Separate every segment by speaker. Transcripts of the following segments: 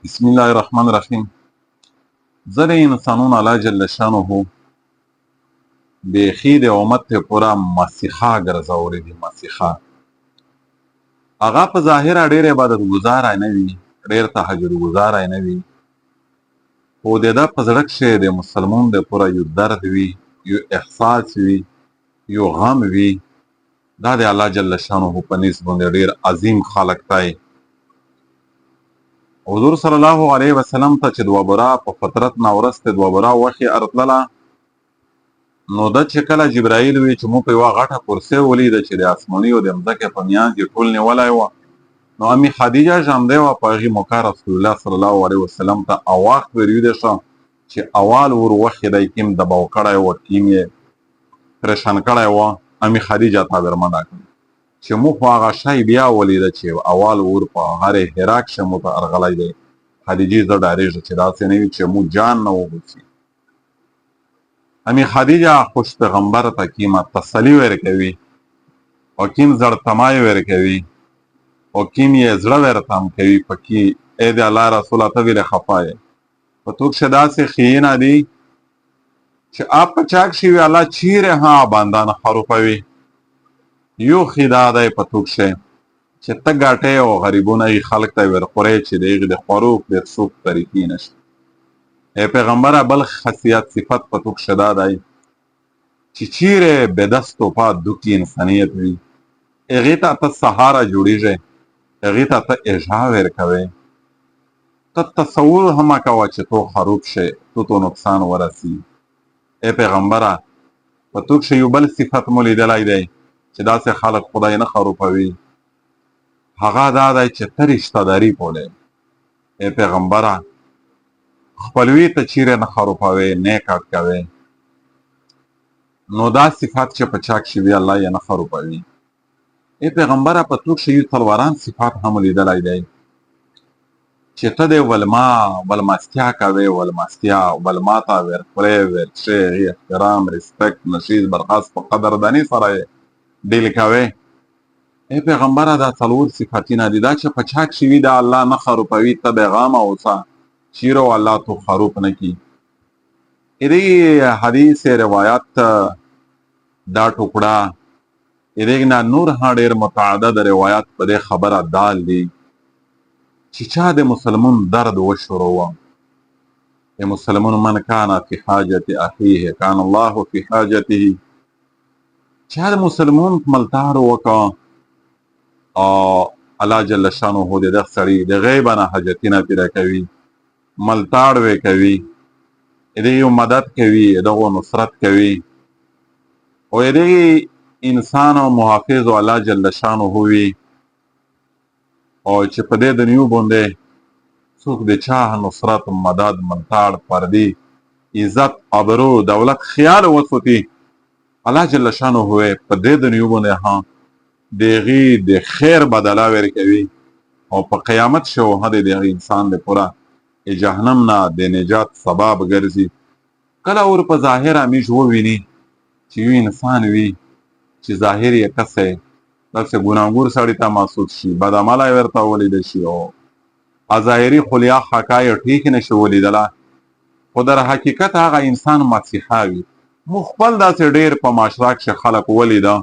Speaker 1: بسم الله الرحمن الرحیم. ځینې انسانون الله جل شانه بیخي د امت ته پوره مسیحا ګرځولې دي. مسیحا هغه په ظاهره ډېر عبادت ګزاره نه وي، ډېر تهجد ګزاره نه وي، خو د ده په زړه کښې د مسلمون د پوره یو درد وي، یو احساس وي، یو غم وي. دا د الله جل شانه په نس باندې ډېر عظیم خالق دی. حضور صلی الله علیه وسلم ته چې دوه بره په فطرت نه وروسته دوه بره غوښې ارتلله، نو ده چې کله جبرائیل وی چې موږ په یوه غټه کرسۍ ولیده چې د اسماني او د مځکې په میانځ کې ټول نیولی وه، نو امي خدیجه ژوندۍ وه، په هغې موقع رسول الله صلی الله علیه وسلم ته اواخ وریوده شه چې اول ور غوښې دی کیم دباو کړی وه، کیم یې پریشان کړی وه. امي خدیجه تابرمنه کړه چې موږ خو هغه شی بیا ولیده چې اول ور په غار حرا کښې مو ته ارغلی دی. خدیجې زه ډارېږم چې داسې نه وي چې موږ جان نه وغوڅي. امي خدیجه خوش پیغمبر ته کیمه تسلي ورکوي او کیم زړتمای ورکوي او کیم یې زړه ورتم کوي پکې ای د الله رسوله ته ولې خفه یې. په تو کښې داسې ښیونه دي چې آپ په چا کښې وي الله چیرې ها باندانه خروپوي. یو ښي دا دی په تو کښې چې ته ګاټې او غریبونه یې خلک ته ورخورې چې د هغې د خوړو ډېر څوک طریقې نشته. ای پیغمبره بل خاصیت صفت په تو کښې دا دی چې چیرې بې دست و پا دوکي انسانیت وي، هغې ته ته سهاره جوړېږې، هغې ته ته اجا ورکوې. ته تصور هم مه کوه چې تو خروب شې، تو نقصان ورسي. ای پیغمبره په تو کښې یو بل صفت مو لیدلی دی چې داسې خلک خدای نه خروپوي، هغه دا دی چې ته رشته داري بولې. ای پیغمبره خپلوي ته چیرې نه خروپوې، نیک اټ کوې، نو دا صفات چې په چا کښې وي الله یې نه خروپوي. ای پیغمبره په تو کښې یو څلوران صفات هم لیدلی دی چې ته د ولماستیا کوې، ولماستیا ولما ته ورخورې ورڅښې، هغې احترام ریسپیکټ نشیز برخاست په قدرداني سره یې ډیل کوې. ای پیغمبره دا څلور صفتونه دي، دا چې په چا کښې وي دا الله نه خروپوي. ته بېغامه اوسه چیرې الله تو خروپ نه کي. دې حدیث روایت دا ټوکړه دې نه نور ها ډېر متعدد روایات په دې خبره دال دي چې چا د مسلمون درد وشروه. د مسلمون من کان فی حاجت اخیه کان الله فی حاجته. چا د مسلمون ملتاړ وکړه او الله جل شانه د دغه سړي د غیبه نه حاجتونه پیره کوي، ملتاړ وی کوي، دې یو مدد کوي، دغه نصرت کوي او دې انسان او محافظ او الله جل شانه وي او چې په دې دنیو باندې څوک د چا نصرت مدد ملتاړ پردي عزت ابرو دولت خیال وسوتي، الله جل شانه په دې دنیو باندې ها د هغې د خیر بدله ورکوي او په قیامت شوهد د هغې انسان د پوره جهنم نه د نجات سبب ګرځي. کله ور په ظاهر امیش وویني چې یو انسان وي چې ظاهر یې کسی داسې ګناهګور سړي ته محسوس شي، بد عمله یې ورته ولیده شي او ظاهري خلیا حقا یې ټیک نشي ولیدله، خو در حقیقت هغه انسان مسیحا وي. موږ خپل داسې ډېر په معاشره کښې خلک ولیده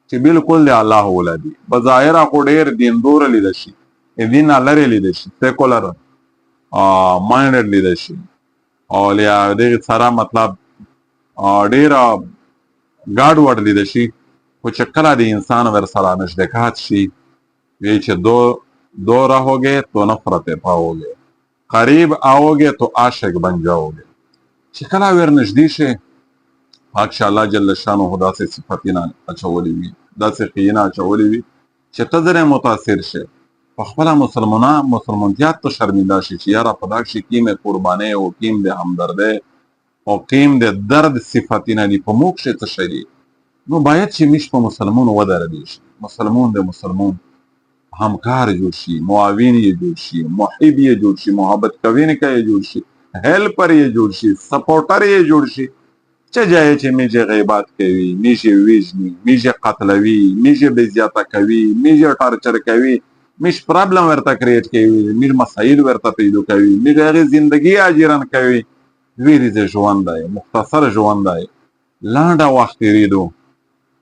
Speaker 1: چې بلکل د الله ولدي، بظاهره خو ډېر دیندوره لیده شي، دین نه لرې لیده شي، سیکولر مایندډ لیده شي او له دغې سره مطلب ډېره ګاډ وډ لیده شي، خو چې کله د انسان ورسره نزدېکات شي وی چې دو رهوگے تو نفرت پاؤگے، قریب آؤگے تو عاشق بن جاؤگے. چې کله ور نږدې شي پاک الله جل شانه داسې صفتونه اچولي وي، داسې ښیونه اچولي وي چې ته ځنې متاثر شې، په خپله مسلمانتیا ته شرمنده شي چې یاره په دا کښې کیم قربانۍ او کیم د همدردۍ او کیم د درد صفتونه دي، په موږ کښې څه شی دي. نو باید چې موږ په مسلمون ودرېدی شي، مسلمون د مسلمون همکار جوړ شي، معاون یې جوړ شي، محب یې جوړ شي، محبت کوونکی یې جوړ شي، هیلپر یې جوړ شي، سپورټر یې جوړ شي. چه جایی چې میجه غیبات کوي، میجه ویژني، میجه قتلوي، میجه بېزیاته کوي، میجه ټارچر کوي، میش پرابلم ورته کریټ کوي، میش مسایل ورته پیدا کوي، میش هغې زندگی اجرن کوي. ویریزه ژوند دی، مختصر ژوند دی، لنډه وخت تېرېدو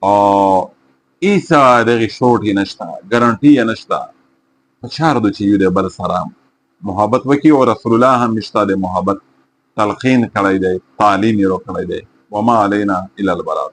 Speaker 1: او هېڅ دغې شوټ یې نشته، ګارنټي یې نشته. په چار دو چې یو د بل سره محبت وکړي او رسول الله هم میشته د محبت تلقین کړی دی، تعلیم یې راکړی دی. وما علینا الا البلاغ.